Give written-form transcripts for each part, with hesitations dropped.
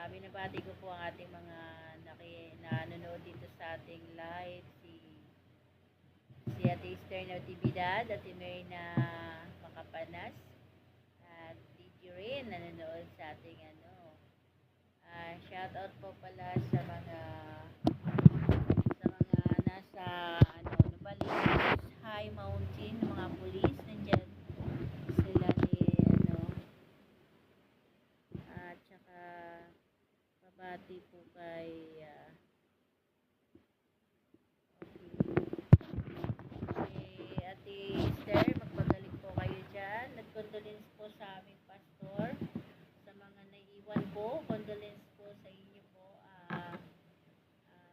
Binabati ko po ang ating mga nanonood dito sa ating live. Si Ate Esther Natividad, Ate Merna Makapanas, at Didi rin nanonood sa ating shout out po pala sa mga nasa Nubalitos High Mountain, mga pulis nandyan sila ni at saka babati po kay si Ate Esther, magpagaling po kayo dyan. Nag-condolence po sa aming pastor, sa mga naiiwan po, condolence po sa inyo po,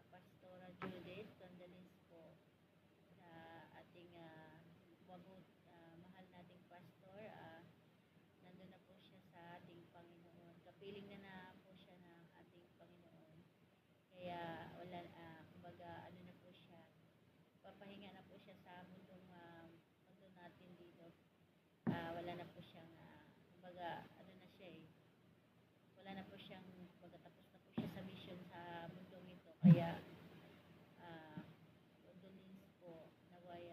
Pastora Judith, condolence po sa ating wabot, mahal nating pastor. Nandun na po siya sa ating Panginoon. Kapiling na po siya ng ating Panginoon. Kaya wala, kumbaga na po siya, papahinga na po siya sa mundo natin dito. Wala na po siyang, kumbaga na siya wala na po siyang, kumbaga tapos na po siya sa mission sa mundong ito. Kaya condolence po, naway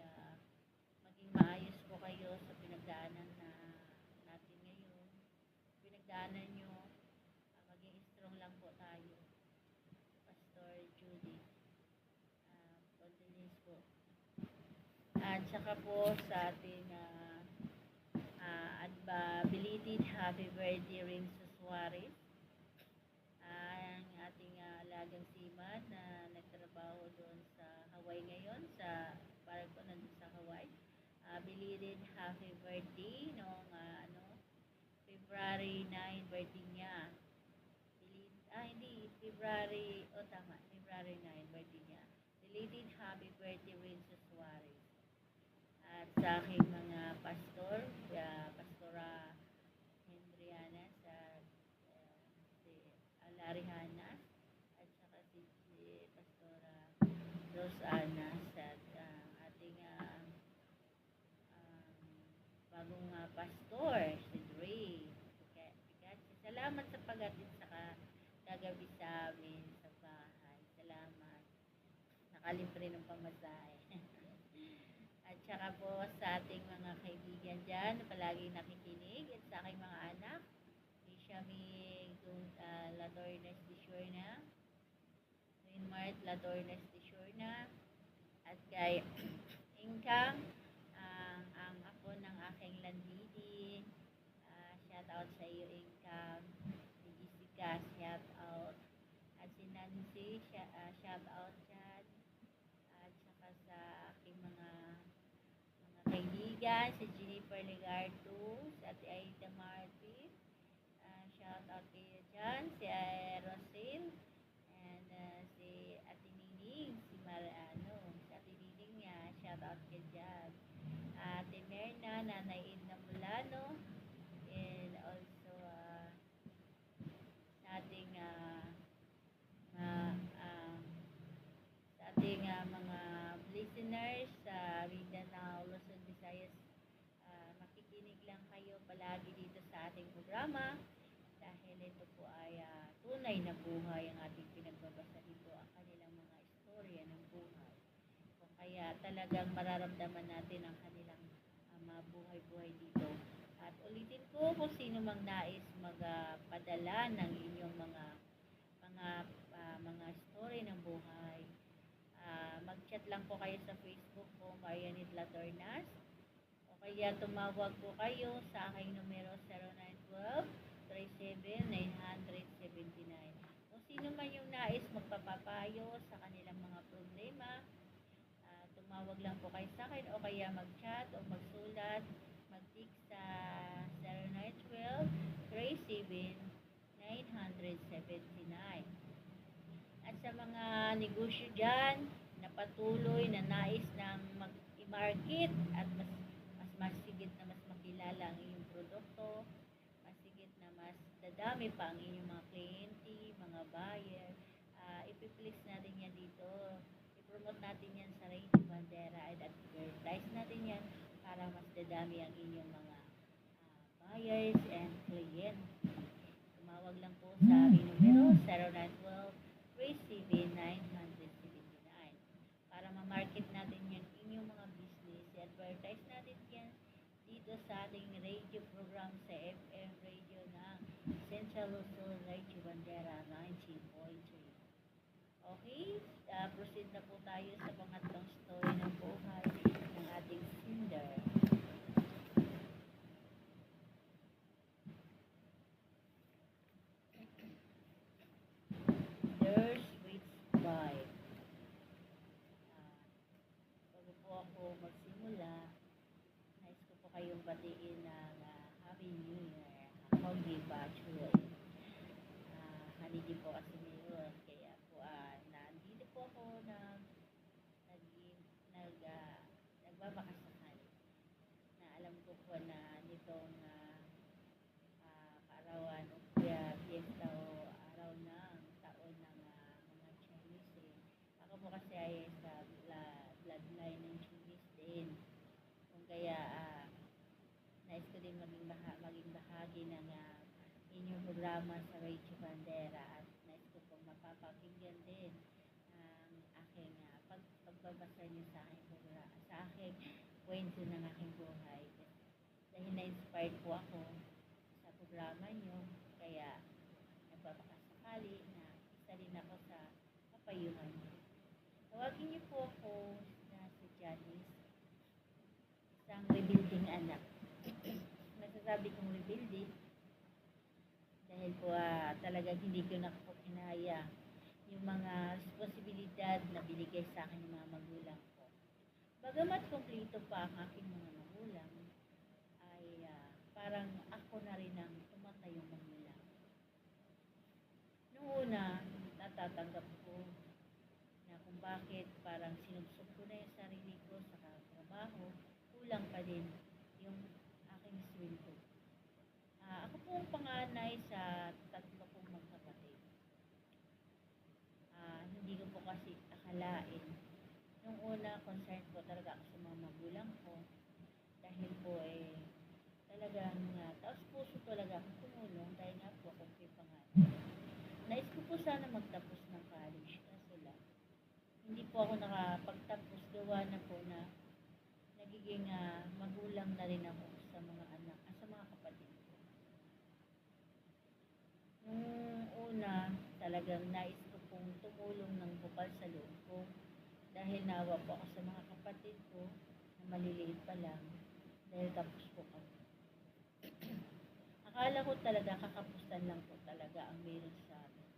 maging maayos po kayo sa pinagdaanan natin ngayon. Pinagdaanan nyo, maging strong lang po tayo. Pastor Judy, condolence po. At saka po sa ating belated happy birthday rin sa Suarez, ang ating alagang seaman na nagtrabaho doon sa Hawaii ngayon, parang po nandun sa Hawaii. Belated happy birthday noong February 9 birthday niya. Hindi, February, tama, February 9 birthday niya. Belated happy birthday rin sa Suarez. At sa aking mga pastor, Pastora Hendriana, si Alarihana, at saka si Pastora Rosana, sa ating bagong pastor, si Dre. Salamat sa pag-atid sa kagabi sa amin sa bahay. Salamat. Nakalibre ng pamasahe. At saka po sa ating mga kaibigan dyan na palaging nakikinig, at sa aking mga anak, kay Shamig Latornes de Shorna, Mart Latornes de Shorna, at kay Ingkang, ang ako ng aking landidi. Shout out sa iyo, Ingkang. Si Jessica, shout out. At si Nancy, shout out dyan. At saka sa aking mga kaibigan, si Jennifer Legardo, si Ate Aida Martin, shout out kayo dyan, si Rosil, and si Ate Nining, si Ate Nining niya, shout out kayo dyan. Ate Merna, Nanay Edna Mulano, and also sa ating mga listeners sa Mindanao, Luzon, Visayas, makikinig lang kayo palagi dito sa ating programa dahil ito po ay tunay na buhay ang ating pinagbabasa dito, ang kanilang mga istorya ng buhay. Kung kaya talagang mararamdaman natin ang kanilang mabuhay-buhay dito. At ulitin ko, kung sino mang nais magpadala ng inyong mga story ng buhay, mag-chat lang po kayo sa Facebook ko, Marianit Latornas, o kaya tumawag po kayo sa aking numero 0912-37-979. Kung sino man yung nais magpapapayo sa kanilang mga problema, tumawag lang po kayo sa akin, o kaya mag-chat o magsulat, mag-text sa 0912-37-979. At sa mga negosyo dyan na patuloy na nais ng mag-market at mas sigit na mas makilala ang inyong produkto, mas sigit na mas dadami pa ang inyong mga kliyente, mga buyer, ipiplex natin yan dito. I-promote natin yan sa Radio Bandera at advertise natin yan para mas dadami ang inyong mga buyers and client. Tumawag Tawag lang po sa aking numero 0912-379-979 para ma-market natin yung inyong mga business. I-advertise natin yan dito sa ating radio program sa FM radio ng Central Luzon Radio Bandera 90.3. Okay, proceed na po tayo sa pangatlong story ng buhay ng ating Cinder. There's Rich Vibe. Bago po ako magsimula, nais ko po kayong batiin ng Happy New Year. Hoggy Bachelor. Holiday po kasi ngayon, kaya po nandito po ako nag, nag, nagbabakasakal na alam ko po na nitong kaarawan o kaya fiesta o araw ng taon ng mga Chinese ako po kasi ay sa bloodline ng Chinese din kung kaya nais ko din maging bahagi ng inyong programa sa Radio Bandera at nais ko po mapapakinggan din ang aking pagbabasa niyo sa aking programa, sa aking kwento ng aking buhay. Dahil na-inspired po ako sa programa niyo, kaya nagpapakasakali na isa rin ako sa kapayuhan niyo. Tawagin niyo po ako na si Janice, isang rebuilding anak. Nasasabi kong rebuilding dahil po talagang hindi ko na po kinaya yung mga responsibilidad na binigay sa akin ng mga magulang ko. Bagamat kumplito pa ang aking mga magulang, ay parang ako na rin ang tumatayong magulang. Noong una, natatanggap ko na kung bakit parang sinubsob ko na yung sarili ko sa trabaho, kulang pa din yung aking sweldo. Ako po ang panganay sa tatlo kong magkapatid. Hindi ko po kasi akalain. Nung una, concerned po talaga ako sa mga magulang ko. Dahil po talagang taos puso talaga ako tumulong dahil nga po akong panganay. Nais ko po sana magtapos ng college. Kaso lang, hindi po ako nakapagtapos. Gawa na po na nagiging magulang na rin ako sa mga anak, sa mga kapatid ko. Nung una, talagang nais ko pong tumulong ng bukal sa loob ko dahil nawa po ako sa mga kapatid ko na maliliit pa lang dahil tapos po kami. Akala ko talaga kakapusan lang po talaga ang meron sa amin.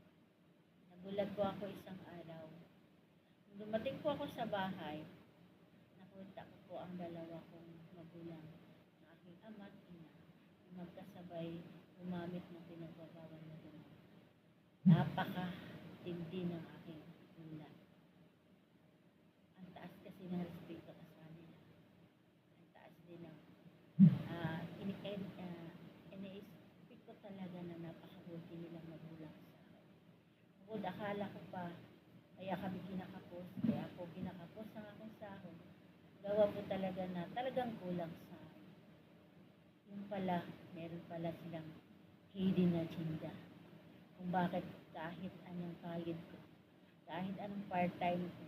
Nagulat po ako isang araw. Nung dumating po ako sa bahay, nakita ko po ang dalawa kong magulang, ang aking ama at ina, magkasabay gumamit ng pinagbabawal na gamot. Napaka-tindi ng aking ulan. Ang taas kasi ng respeto ka sa kanila. Ang taas din ng iniisip ko talaga na napakabuti nilang magulang sa akin. Bukod akala ko pa, kaya kami kinakapos, kaya ako kinakapos ang aking sahod. Gawa po talaga na talagang kulang sa akin. Yung pala, meron pala silang hidden agenda. Kung bakit kahit anong kayod ko, kahit anong part-time ko,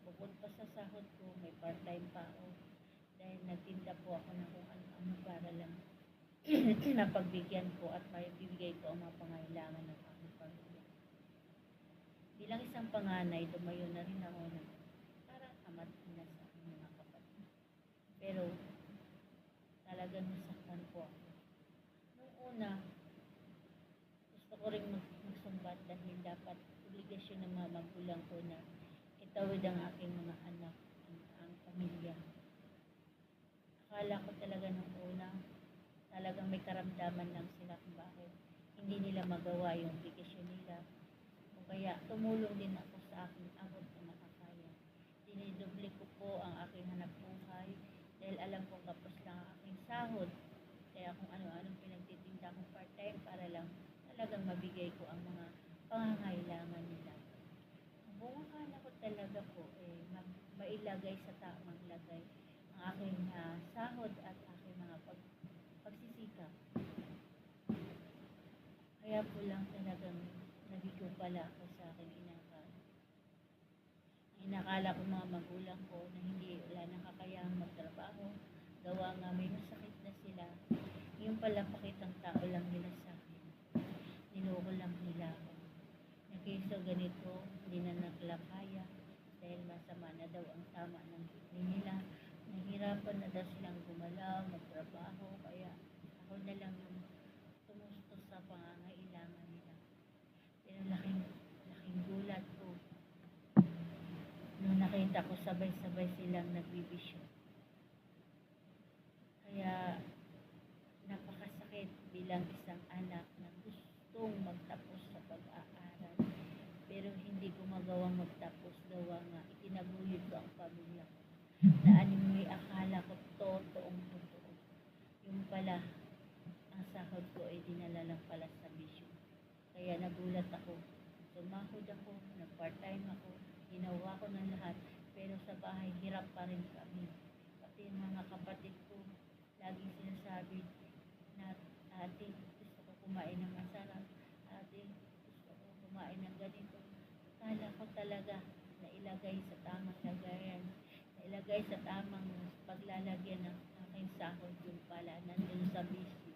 bukod pa sa sahod ko, may part-time pa ako. Dahil nagtinda po ako ng kung ano para lang napagbigyan ko at may bibigay ko ang mga pangailangan ng aking pamilya. Bilang isang panganay, tumayo na rin ako na parang amat na sa aking mga kapatid. Pero talagang nasaktan po ako. Nung una, gusto ko rin magsumbat dahil dapat obligasyon ng mga magulang ko na itawid ang aking mga anak, ang pamilya. Akala ko talaga nung una, talagang may karamdaman lang sila kung bakit hindi nila magawa yung obligasyon nila. O kaya tumulong din ako sa aking abot na makakaya. Dinidoble ko po ang aking hanap buhay dahil alam kong kapos lang ang aking sahod. Kaya kung ano-anong pinagtitinda kong part-time para lang talagang mabigay ko ang mga pangangailangan nila. Buong akala ko talaga po mailagay sa tamang lagay ang aking sahod at aking mga pagsisikap. Kaya po lang talagang nabigo pala ako sa aking inakala. Ang inakala ko mga magulang ko na hindi wala nang kakayahang magtrabaho, gawa nga may masakit na sila. Yung pala pakitang tao lang nila sa akin. Niloko lang nila ako. Na kaysa ganito, hindi na nila kaya dahil masama na daw ang tama ng kidney nila. Nahirapan na daw silang gumalaw, magtrabaho, kaya ako na lang yung tumustos sa pangangailangan nila. Pero laking gulat ko nung nakita ko sabay-sabay silang nagbibisyo. Kaya napakasakit bilang isang anak na gustong magtapos sa pag-aaral. Pero hindi ko magawang magtapos, gawa nga itinaguyod ko ang pamilya ko. Na animoy akala ko totoong totoo. Yung pala, ang sahod ko ay dinala lang pala sa bisyo. Kaya nagulat ako. Sumahod ako, nag-part-time ako, ginawa ko ng lahat. Pero sa bahay, hirap pa rin kami. Pati yung mga kapatid ko, laging sinasabi na ate, gusto ko kumain ng masarap. Ate, gusto ko kumain ng ganito. Akala ko talaga na ilagay sa tamang lagayan. Na ilagay sa tamang paglalagyan ng aking sahod yung pala nandun sa bisyo.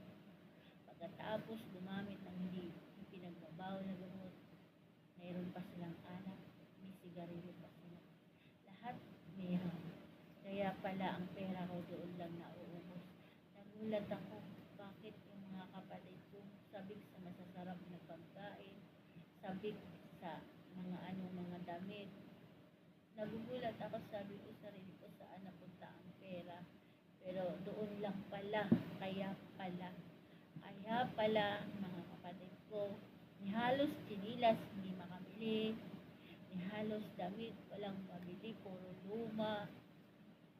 Pagkatapos gumamit ng hindi pinagbabawal na gamot, mayroon pa silang alak, may sigarilyo pa sila. Lahat meron. Kaya pala ang pera ko doon lang nauubos. Nagulat ako, bakit yung mga kapatid ko sabik sa masasarap na pagkain, sabik sa mga damit. Nagugulat ako, sabi ko sa sarili ko saan napunta ang pera. Pero doon lang pala, kaya pala mga kapatid ko, ni halos chinilas hindi makabili, ni halos damit walang mabili, puro luma.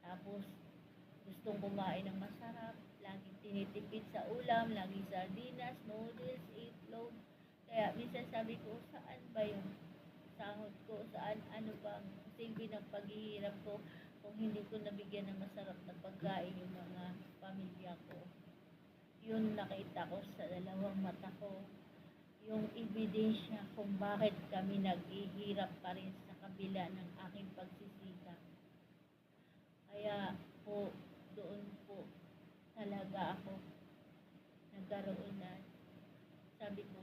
Tapos gustong kumain ng masarap, laging tinitipid sa ulam, laging sardinas, noodles, itlog. Kaya minsan sabi ko, saan ba yung sahod ko, saan, ano bang silbi ng paghihirap ko kung hindi ko nabigyan ng masarap na pagkain yung mga pamilya ko. Yun nakita ko sa dalawang mata ko, yung ebidensya kung bakit kami naghihirap pa rin sa kabila ng aking pagsisikap. Kaya po, doon po talaga ako nagkaroon na, sabi ko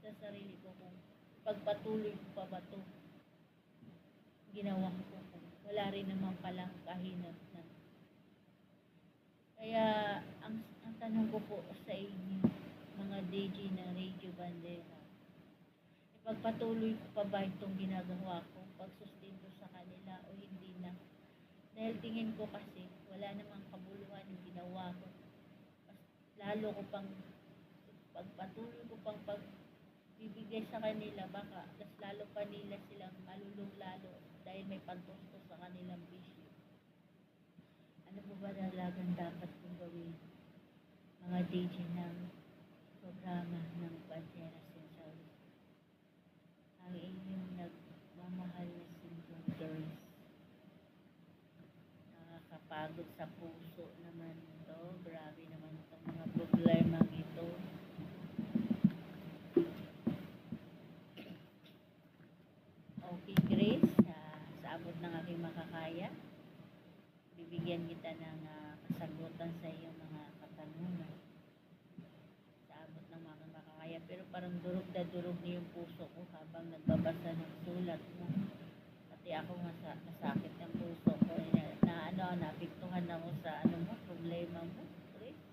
sa sarili ko, kung pagpatuloy ko pa ba ito, ginawa ko kung wala rin naman palang kahinatnan. Kaya ang tanong ko po sa inyo, mga DJ ng Radio Bandera, ipagpatuloy ko pa ba itong ginagawa ko, pagsustento sa kanila o hindi na? Dahil tingin ko kasi wala namang kabuluhan yung ginawa ko. Mas lalo ko pang pagpatuloy ko pang pagbibigay sa kanila, baka mas lalo pa nila silang malulong lalo dahil may pantustos sa kanilang bisyo. Ano po ba dalagang dapat kong gawin? Mga DJ ng programa ng Bandera Central. Ang inyong nagmamahal na single girls. Nakakapagod sa puso naman ito. Grabe naman itong mga problema ito. Okay, Grace, sa abot ng aking makakaya, bibigyan kita ng kasagutan sa iyong mga katanungan. Sa abot ng aking makakaya, pero parang durog na durog na yung puso ko habang nagbabasa ng sulat mo. Pati ako masakit ng puso ko. Napiktuhan ako sa problema mo, Grace.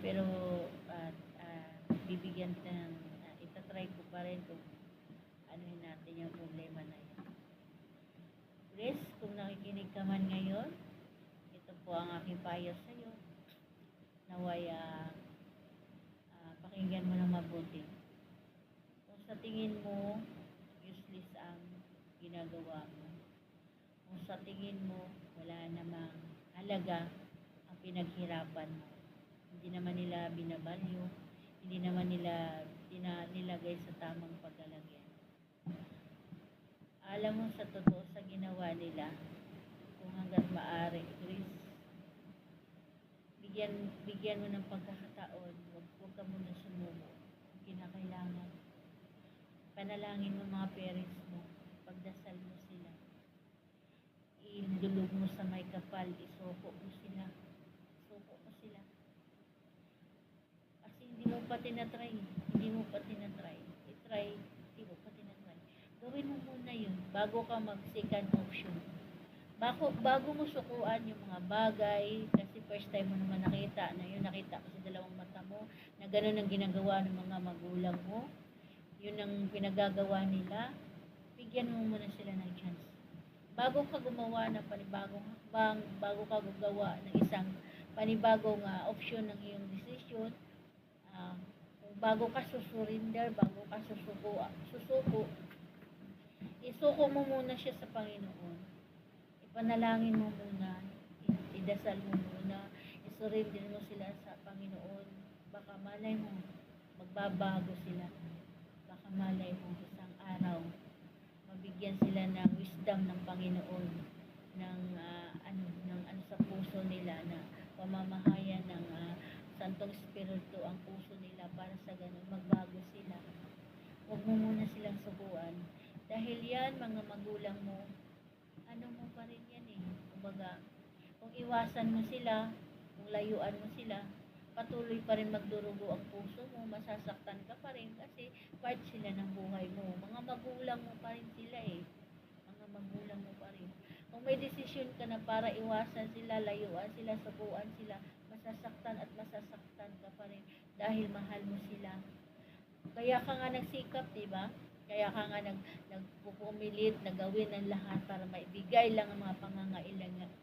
Pero bibigyan kita ng, itatry ko pa rin kung anuhin natin yung problema na yan. Grace, kung nakikinig ka man ngayon, ito po ang aking payo sa iyo. Naway pakinggan mo ng mabuti. Kung sa tingin mo useless ang ginagawa mo, kung sa tingin mo wala namang halaga ang pinaghirapan mo, hindi naman nila binabalyo, hindi naman nila nilagay sa tamang paglalagyan. Alam mo sa totoo sa ginawa nila, kung hanggat maaari, Grace, bigyan mo ng pagkakataon, huwag ka muna sumuko. Kinakailangan. Panalangin mo mga parents mo. Pagdasal mo sila. Ilulog mo sa may kapal. Isuko mo sila. Suko mo sila. Kasi hindi mo pa tinatry. Hindi mo pa tinatry. I-try. Hindi mo pa tinatry. Gawin mo muna yun bago ka mag-second option. Bago mo sukuan yung mga bagay, kasi first time mo naman nakita, na yun nakita ko sa dalawang mata mo, na ganun ang ginagawa ng mga magulang mo, yun ang pinagagawa nila, bigyan mo muna sila ng chance. Bago ka gumawa ng panibagong hakbang, bago ka gumawa ng isang panibagong option ng iyong decision, bago ka susurinder, bago ka susuko, isuko mo muna siya sa Panginoon. Ipanalangin mo muna, idasal mo muna, isurrender mo sila sa Panginoon. Baka malay mo, magbabago sila. Baka malay mo, isang araw, mabigyan sila ng wisdom ng Panginoon, ng ano sa puso nila, na pamamahayan ng Santong Espiritu ang puso nila, para sa ganun magbago sila. Huwag mo muna silang subuan. Dahil yan, mga magulang mo, ano mo pa rin yan eh. Kumbaga, kung iwasan mo sila, kung layuan mo sila, patuloy pa rin magdurugo ang puso mo, masasaktan ka pa rin kasi part sila ng buhay mo. Mga magulang mo pa rin sila eh. Mga magulang mo pa rin. Kung may desisyon ka na para iwasan sila, layuan sila, subuan sila, masasaktan at masasaktan ka pa rin dahil mahal mo sila. Kaya ka nga nagsikap, diba? Kaya ka nga nagpupumilit na gawin ang lahat para maibigay lang ang mga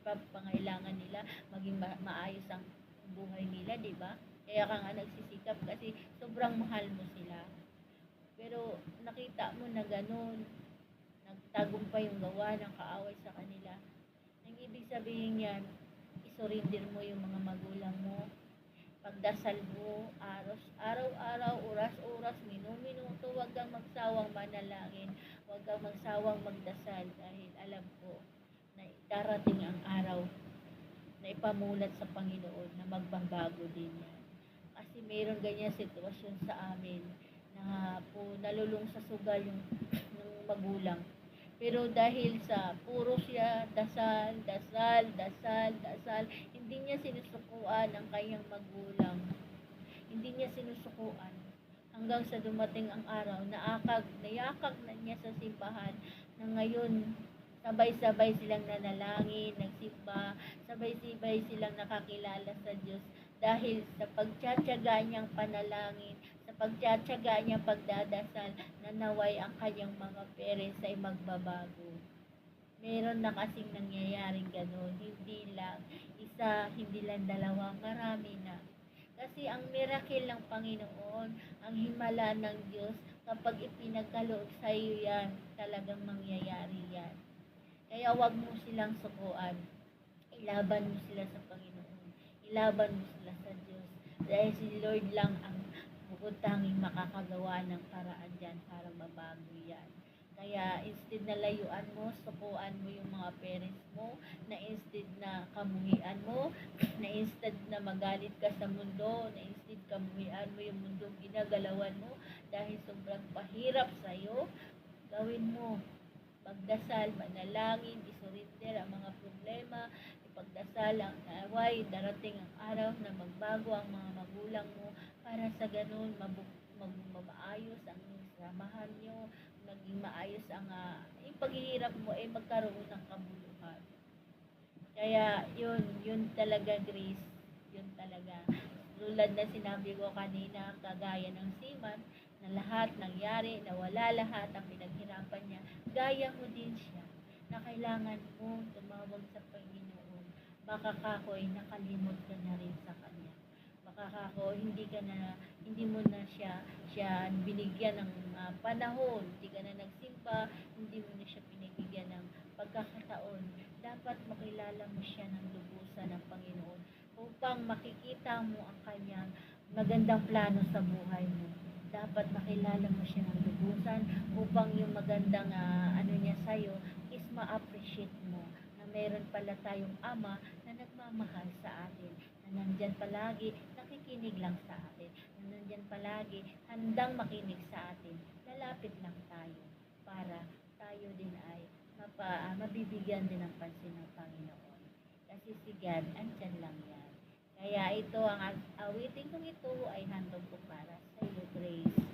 pangangailangan nila, maging maayos ang buhay nila, di ba? Kaya ka nga nagsisikap kasi sobrang mahal mo sila. Pero nakita mo na ganun, nagtagumpay yung gawa ng kaaway sa kanila. Ang ibig sabihin yan, isurrender mo yung mga magulang mo, pagdasal mo, araw-araw, oras-oras, minuto, huwag kang magsawang manalangin, huwag kang magsawang magdasal, dahil alam ko na darating ang araw na ipamulat sa Panginoon na magbabago din yan. Kasi mayroon ganyan sitwasyon sa amin na nalulung sa sugal yung magulang. Pero dahil sa puro siya dasal, hindi niya sinusukuan ang kanyang magulang. Hindi niya sinusukuan. Hanggang sa dumating ang araw, nayakag na niya sa simbahan, na ngayon, sabay-sabay silang nanalangin, nagsimba, sabay-sabay silang nakakilala sa Diyos dahil sa pagtsatsaga niyang panalangin, sa pagtsatsaga niyang pagdadasal, na naway ang kanyang mga parents ay magbabago. Meron na kasing nangyayaring gano'n, hindi lang isa, hindi lang dalawa, marami na. Kasi ang miracle ng Panginoon, ang himala ng Diyos, kapag ipinagkaloob sa iyo yan, talagang mangyayari yan. Kaya wag mo silang sukuan. Ilaban mo sila sa Panginoon. Ilaban mo sila sa Diyos. Dahil si Lord lang ang bukod tanging makakagawa ng paraan dyan para mabago yan. Kaya instead na layuan mo, sukuan mo yung mga parents mo, na instead na kamuhian mo, na instead na magalit ka sa mundo, na instead kamuhian mo yung mundo ginagalawan mo, dahil sobrang pahirap sa'yo, gawin mo. Pagdasal, manalangin, isurrender ang mga problema, ipagdasal ang naway, darating ang araw na magbago ang mga magulang mo, para sa ganun maayos ang samahan nyo, maging maayos ang yung paghihirap mo ay magkaroon ng kabuluhan. Kaya yun talaga, Grace, yun talaga. Tulad na sinabi ko kanina, kagaya ng seaman, na lahat nangyari, na wala lahat ang pinaghirapan niya, gaya mo din siya, na kailangan mo tumawag sa Panginoon. Baka kakoy nakalimot ka na rin sa Kanya. Baka kako, hindi mo na siya binigyan ng panahon, hindi ka na nagsimba, hindi mo na siya binigyan ng pagkakataon. Dapat makilala mo siya ng lubusan ng Panginoon upang makikita mo ang Kanyang magandang plano sa buhay mo. Dapat makilala mo siya ng lubusan upang yung magandang niya sa'yo is ma-appreciate mo na meron pala tayong Ama na nagmamahal sa atin, na nandyan palagi, nakikinig lang sa atin, na nandyan nandyan palagi, handang makinig sa atin, lalapit lang tayo para tayo din ay mabibigyan din ng pansin ng Panginoon. Kasi si God, andyan lang yan. Kaya ito, ang awitin kong ito ay handog ko para sa iyo, Grace.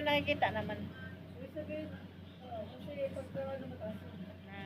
nakikita naman. Ibig sabihin, kasi pagka ano mataas yun. Na,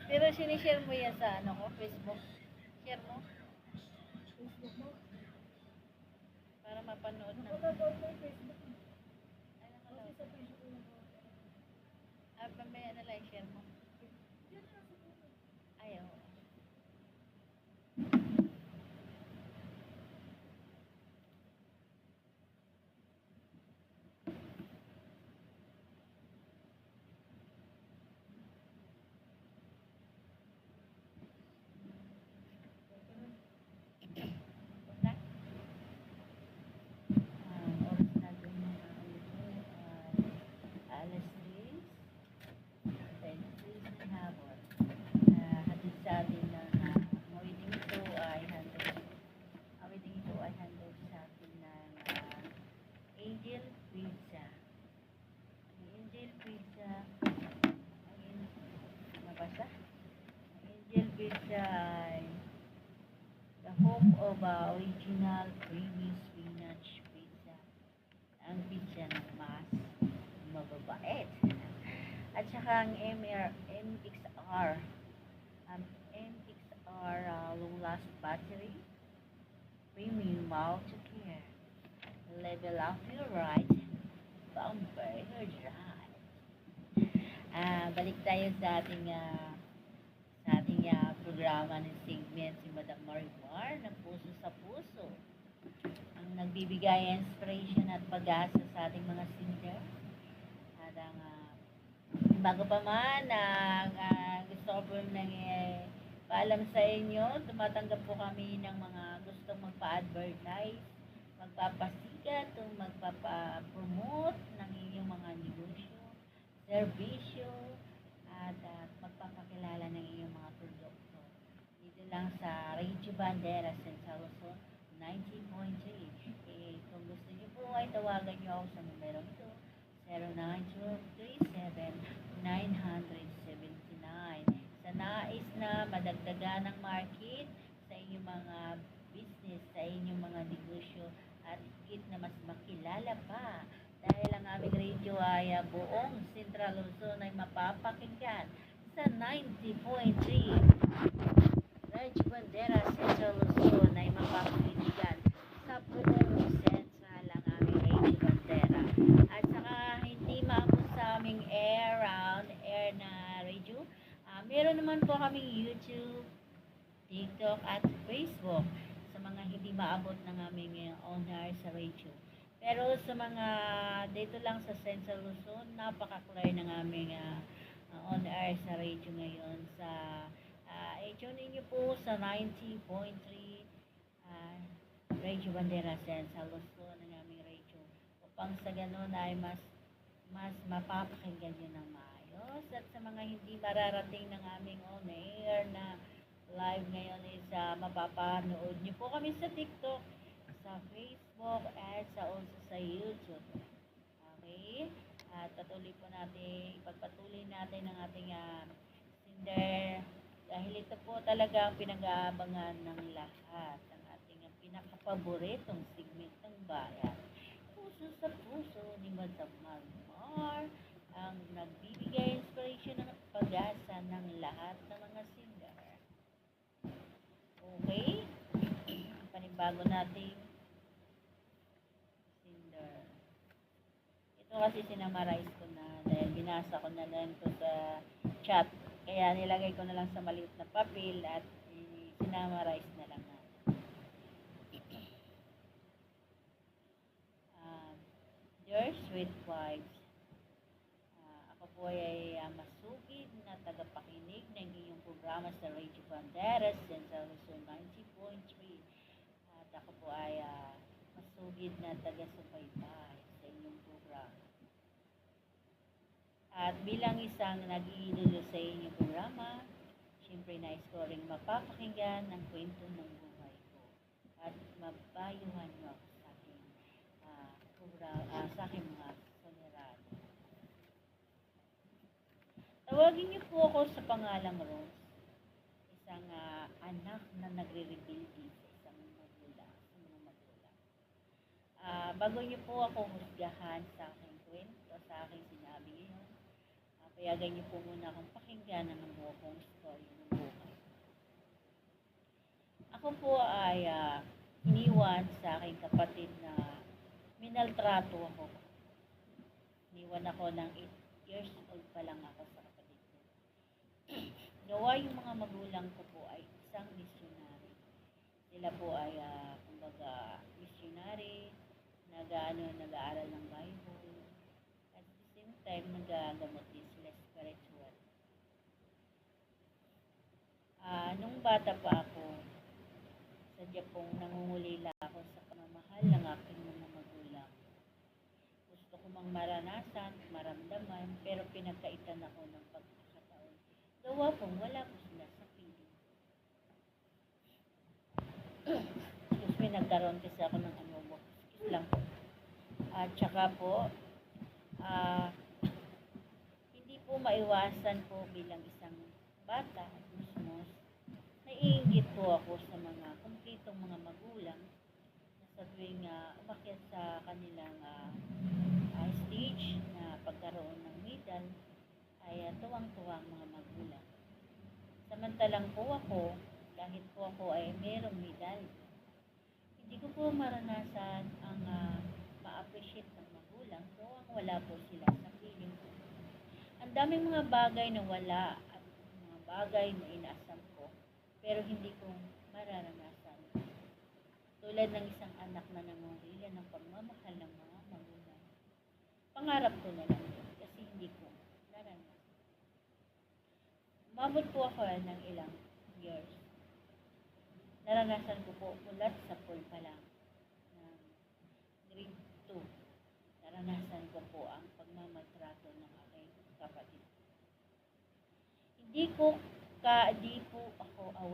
pero sinishare mo yan sa ano ko, Facebook. Share mo Facebook mo. para mapanood na. Nakapag mo yung Facebook mo. Ay, Kasi nakalaw. sa Facebook mo. Mamaya na lang share mo. Yan na, siguro. Ayaw. Punta. Ang oras natin ay alas 3:23 ng hapon. Hatid sa atin na awarding ito ay handog. Awarding ito ay handog sa atin ng Angel Pizza. Ang Angel Pizza nabasa? Ang Angel Pizza ay the home of original creamy spinach pizza. Ang pizza ng mas mababait. At saka ang MXR. MXR long last battery. Premium multi-care. Level up your ride. Bumper your ride. Balik tayo sa ating programa ng segment si Madam Marimar ng Puso sa Puso. Ang nagbibigay inspiration at pag-asa sa ating mga singer. At ang bago pa man gusto ko po nang paalam sa inyo, tumatanggap po kami ng mga gustong magpa-advertise, magpapasikat, o magpapa-promote ng inyong mga negosyo, serbisyo, at magpapakilala ng inyong mga produkto. Dito lang sa Radio Bandera, Central Luzon, 90.3. Kung gusto niyo po ay tawagan niyo ako sa numero ito, 0923-979. Sa nais na madagdagan ng market sa inyong mga business, sa inyong mga negosyo, at higit na mas makilala pa dahil ang aming radio ay buong Central Luzon ay mapapakinggan sa 90.3 Reg Bandera Central Luzon ay mapapakinggan sa buong sentral ang aming Reg Bandera. At saka hindi maabot sa aming air na radio. Meron naman po kaming YouTube, TikTok at Facebook sa mga hindi maabot ng aming on-air sa radio. Pero sa mga dito lang sa Central Luzon, napaka-clear ng aming on-air sa radio ngayon. Sa tune in niyo po sa 90.3 Radio Bandera Central Luzon ng aming radio. Upang sa ganun ay mas mapapakinggan nyo ng maayos. At sa mga hindi mararating ng aming on-air na live ngayon is mapapanood nyo po kami sa TikTok, sa Facebook, at also sa YouTube. Okay? At ipagpatuloy natin ang ating Cinder dahil ito po talaga ang pinag-aabangan ng lahat, ang ating pinakapaboritong segment ng bayan. Puso sa puso ni Madam Marmar, ang nagbibigay inspiration ng pag-asa ng lahat ng mga singer. Okay? Panibago nating singer. Ito kasi sinamarize ko na dahil binasa ko na lang ito sa chat. Kaya nilagay ko na lang sa maliit na papel at sinamarize na lang natin. Dear Sweet Vibes, ako po ay masugid na tagapakinig ng iyong programa sa Radio Banderas, Central Luzon 90.3. At ako po ay masugid na taga-subaybay sa inyong programa. At bilang isang nag-iidolo sa inyong programa, siyempre nais ko rin mapapakinggan ang kwento ng buhay ko at mabayuhan mo ako sa aking sa aking mga sonerado. Tawagin niyo po ako sa pangalang Rose, isang anak na nagre-rebelde sa isang magulang, sa mga magulang. Bago niyo po ako husgahan sa aking kwento, sa aking sinabi ngayon, payagan niyo po muna akong pakinggan ang buong story ng buhay. Ako po ay iniwan sa aking kapatid na minaltrato ako. Iniwan ako ng 8 years old pa lang ako sa kapatid ko. Gawa yung mga magulang ko po ay isang missionary. Sila po ay kumbaga missionary, nag-aaral ng Bible. At the same time, nagagamot din sila spiritual. Nung bata pa ako, sadya pong nangungulila ako sa pamamahal ng aking mga magulang. Gusto ko mang maranasan, maramdaman, pero pinagkaitan ako ng pagkakataon. Gawa pong wala po sila sa piling. Excuse me, nagkaroon kasi ako ng excuse lang po. At saka po, hindi po maiwasan po bilang isang bata at musmos, naiinggit po ako sa mga kumpletong mga magulang na sa tuwing umakyat sa kanilang stage na pagkaroon ng medal ay tuwang-tuwang mga magulang. Samantalang po ako, kahit po ako ay merong medal, hindi ko po maranasan ang ma-appreciate ng magulang kung wala po sila sa piling ko. Ang daming mga bagay na wala at mga bagay na inaasam ko pero hindi ko mararanasan. Tulad ng isang anak na nangungulila ng pagmamahal ng mga magulang. Pangarap ko na lang yun kasi hindi ko naranasan. Umabot po ako ng ilang years. Naranasan ko po ulat sa pool pa lang ng grade 2. Naranasan ko po ang pagmamaltrato ng aking kapatid.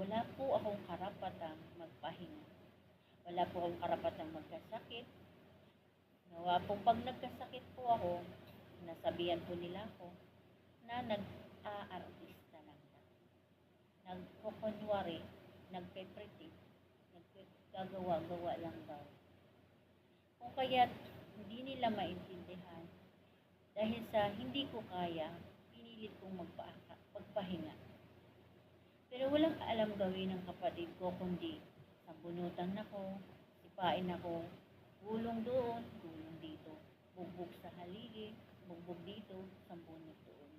Wala po akong karapatang magpahinga. Wala po akong karapatang magkasakit. Nawa po pag nagkasakit po ako, nasabihan po nila ako na nag-aartista lang na. Nagkukunwari, nagpe-pretend, nagkagawa-gawa lang daw. Kung kaya't hindi nila maintindihan, dahil sa hindi ko kaya, pinilit kong pagpahinga. Pero walang alam gawin ng kapatid ko kundi sambunutan ako, sipain ako, gulong doon, gulong dito, bugbog sa haligi, bugbog dito, sambunot doon.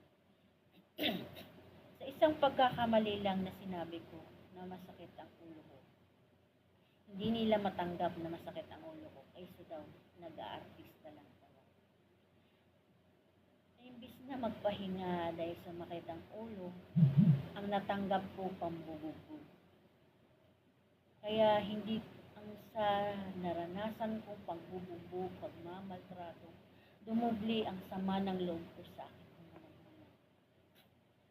Sa isang pagkakamali lang na sinabi ko na masakit ang ulo ko. Hindi nila matanggap na masakit ang ulo ko. Kaysa daw, nag-aartista lang daw. Imbis na magpahinga dahil sa makit ang ulo, ang natanggap ko pambubugbog. Kaya hindi ang sa naranasan kong pagbubugbog, pagmamaltrato, dumubli ang sama ng loob ko sa akin mga magulang.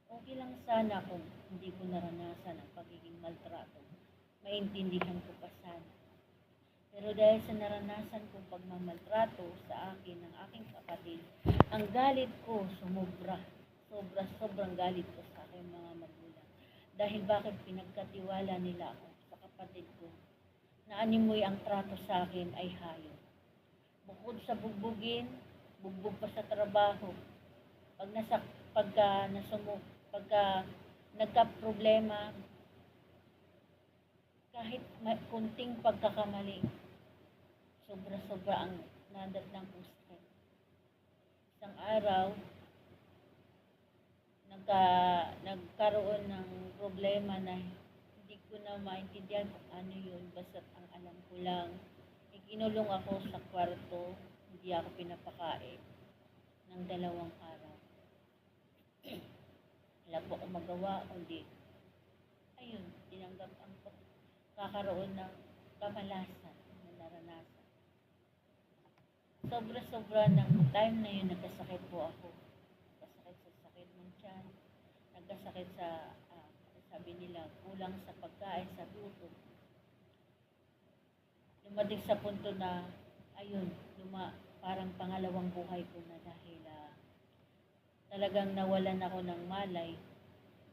Okay lang sana kung hindi ko naranasan ang pagiging maltrato. Maintindihan ko pa sana. Pero dahil sa naranasan kong pagmamaltrato sa akin ng aking kapatid, ang galit ko sumobra. Sobrang galit ko sa aking mga magulang. Dahil bakit pinagkatiwala nila ako sa kapatid ko na animoy ang trato sa akin ay hayop. Bukod sa bugbugin, bugbog pa sa trabaho. Pagka nagka-problema, kahit kunting pagkakamali, sobra-sobra ang nadatnang ko stress. Isang araw, nagkaroon ng problema na hindi ko na maintindihan kung ano yun. Basta ang alam ko lang, ikinulong ako sa kwarto, hindi ako pinapakain ng 2 araw. Wala po akong magawa, kundi, ayun, tinanggap ang kakaroon ng kamalasan na naranasan. Sobra-sobra ng time na yun, nagkasakit po ako. Nagkasakit sa sakit ng tiyan, nagkasakit sa, sabi nila, kulang sa pagkain, sa gutom. Dumating sa punto na, ayun, parang pangalawang buhay ko na dahil talagang nawalan ako ng malay.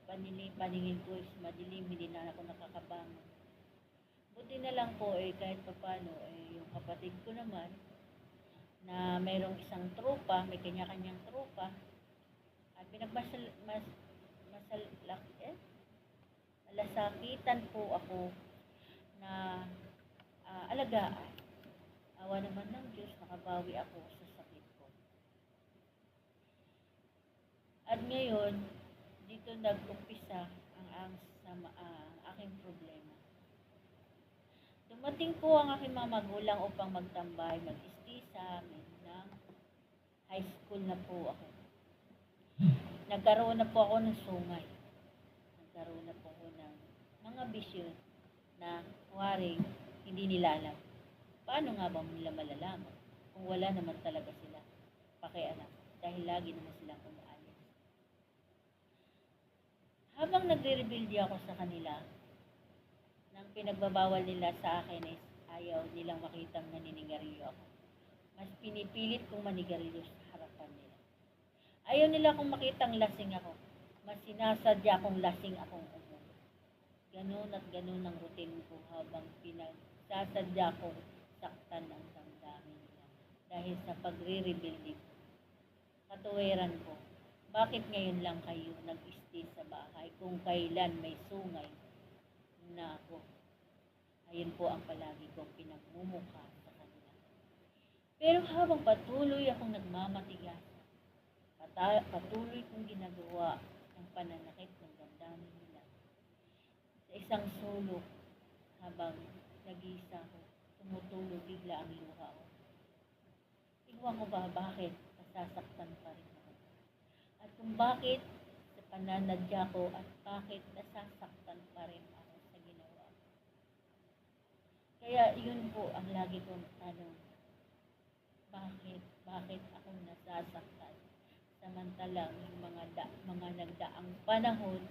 Paningin ko is madilim, hindi na ako nakakabangon. Buti na lang po kahit papano yung kapatid ko naman na mayroong isang tropa, may kanya-kanyang tropa, at malasakitan po ako na alagaan. Awa naman ng Diyos, nakabawi ako sa sakit ko. At ngayon, dito nag-umpisa ang aking problema. Dumating po ang aking mga magulang upang magtambay, mag-stay sa amin ng high school na po ako. Nagkaroon na po ako ng sungay. Nagkaroon na po ako ng mga bisyo na waring hindi nila alam. Paano nga ba nila malalaman kung wala naman talaga sila pakialam dahil lagi naman silang umaalis. Habang nagre-rebelde ako sa kanila, nang pinagbabawal nila sa akin is ayaw nilang makitang naninigarilyo ako. Mas pinipilit kong manigarilyo sa harapan nila. Ayaw nila kung makitang lasing ako. Mas sinasadya kong lasing akong umuwi. Ganun at ganun ang routine ko habang pinagsasadya kong saktan ang damdamin nila. Dahil sa pagre-rebelde ko. Katuwiran ko, bakit ngayon lang kayo nag-stay sa bahay kung kailan may sungay na ako? Ayun po ang palagi kong pinagmumukha sa kanila. Pero habang patuloy akong nagmamatigas, patuloy kong ginagawa ang pananakit ng damdamin nila. Sa isang sulok, habang nag-iisa ko, tumutulog bigla ang luha ko. Iwan ko ba bakit nasasaktan pa rin ako? At kung bakit sa pananadya ko at bakit nasasaktan pa rin ako sa ginawa ko. Kaya yun po ang lagi kong tanong. Bakit ako nasasaktan? Samantalang yung mga nagdaang panahon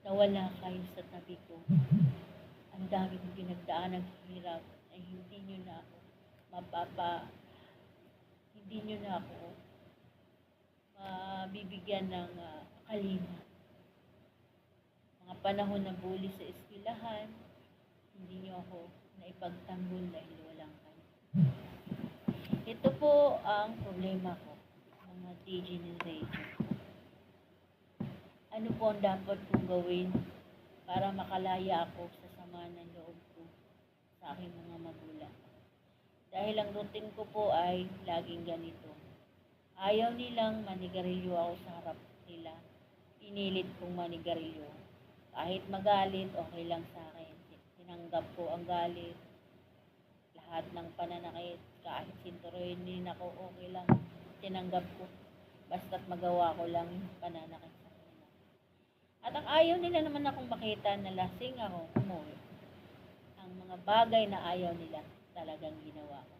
na wala kayo sa tabi ko. Ang dami kong pinagdaan ng hirap ay hindi nyo na ako mabibigyan ng kalima. Mga panahon na bully sa eskwelahan, hindi nyo ako naipagtanggol dahil walang kayo. Ito po ang problema ko, mga DJ ni Radio. ano po ang dapat kong gawin para makalaya ako sa sama ng loob ko sa aking mga magulang. Dahil ang routine ko po ay laging ganito. Ayaw nilang manigarilyo ako sa harap nila. Pinilit kong manigarilyo. Kahit magalit, okay lang sa akin. Tinanggap ko ang galit. Lahat ng pananakit, kahit sinturuinin ako, okay lang. Tinanggap ko. Basta't magawa ko lang yung pananakit sa kanila. At ang ayaw nila naman akong makita na lasing ako, umuwi. Ang mga bagay na ayaw nila, talagang ginawa ko.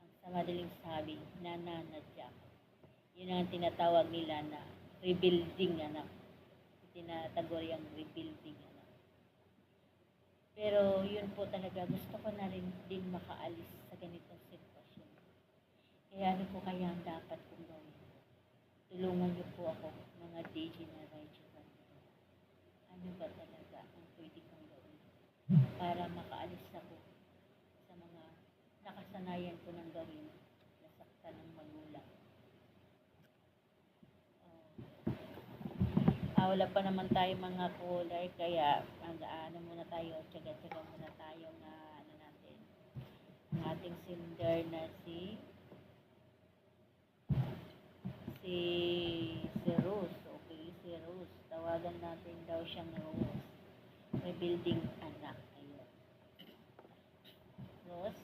Ang sa madaling sabi, nananadya ko. Yun ang tinatawag nila na rebuilding anak. Tinataguri ang rebuilding anak. Pero yun po talaga, gusto ko na rin din makaalis sa ganitong sitwasyon. Kaya ano po kaya ang dapat kong gawin? Tulungan niyo po ako, mga D-Generation. Ano ba talaga ang pwede kong gawin para makaalis ako sa mga nakasanayan ko ng gawin, nasaktan ng magulang. Wala pa naman tayo mga caller, kaya ano muna tayo, tsaga-tsaga muna tayo na ano natin, ang ating sender na si Rose. Okay, si Rose. Tawagan natin daw siyang Rose. Rebuilding anak. Ayun. Rose,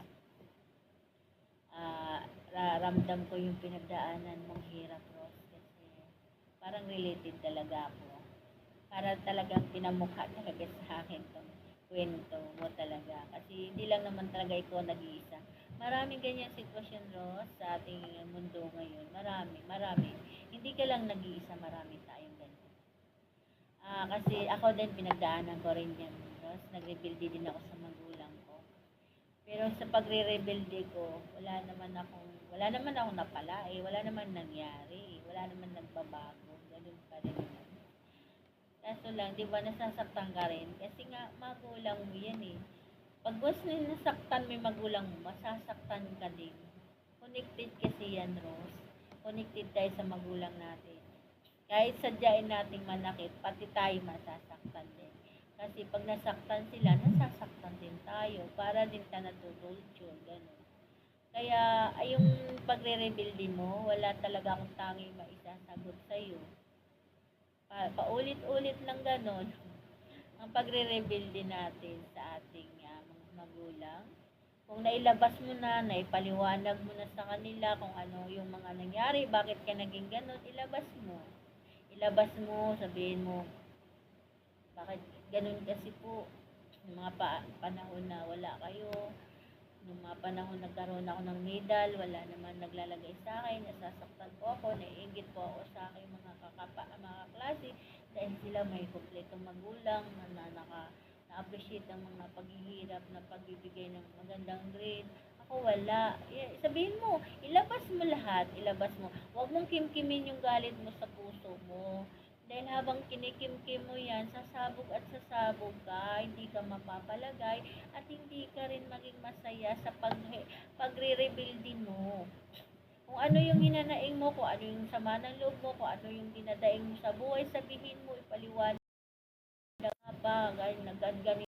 ramdam ko yung pinagdaanan mong hirap, Rose, kasi parang related talaga ako. Para talagang pinamukha talaga sa akin tong kwento mo talaga. Kasi hindi lang naman talaga ikaw nag-iisa. Maraming ganyang sitwasyon, Rose, sa ating mundo ngayon. Marami. Hindi ka lang nag-iisa, marami tayong ganyan. Kasi ako din, pinagdaanan ko rin yan, Rose. Nag-rebuild din ako sa magulang ko. Pero sa pagre-rebuild ko, wala naman akong napala eh. Wala naman nangyari. Wala naman nagbabago. Ganun pa rin naman. Kaso lang, di ba, nasasaktan ka rin? Kasi nga, magulang mo yan eh. Pag gusto nasaktan mo yung magulang mo, masasaktan ka din. Connected kasi yan, Rose. Connected tayo sa magulang natin. Kahit sadyain nating manakit, pati tayo masasaktan din. Kasi pag nasaktan sila, nasasaktan din tayo. Para din tayo natutultyo, gano'n. Kaya, yung pagre-rebuild mo, wala talaga akong tanging maisasagot sa'yo. Paulit-ulit lang gano'n ang pagre-rebuild natin sa ating mga magulang. Kung nailabas mo na, naipaliwanag mo na sa kanila kung ano yung mga nangyari, bakit ka naging gano'n, ilabas mo, sabihin mo, bakit gano'n kasi po, yung mga panahon na wala kayo, nung mga panahon nagkaroon ako ng medal, wala naman naglalagay sa akin, nasasaktan po ako, naiingit po ako sa aking mga klase, dahil sila may kompletong magulang na-appreciate ang mga paghihirap na pagbibigay ng magandang grade. Ako wala. Sabihin mo, ilabas mo lahat, Huwag mong kimkimin yung galit mo sa puso mo. Dahil habang kinikimkim mo yan, sasabog ka, hindi ka mapapalagay, at hindi ka rin maging masaya sa pagre-rebuilding mo. Kung ano yung hinanaing mo, kung ano yung sama ng loob mo, kung ano yung dinadaing mo sa buhay, sabihin mo, ipaliwanag nga ba, ganito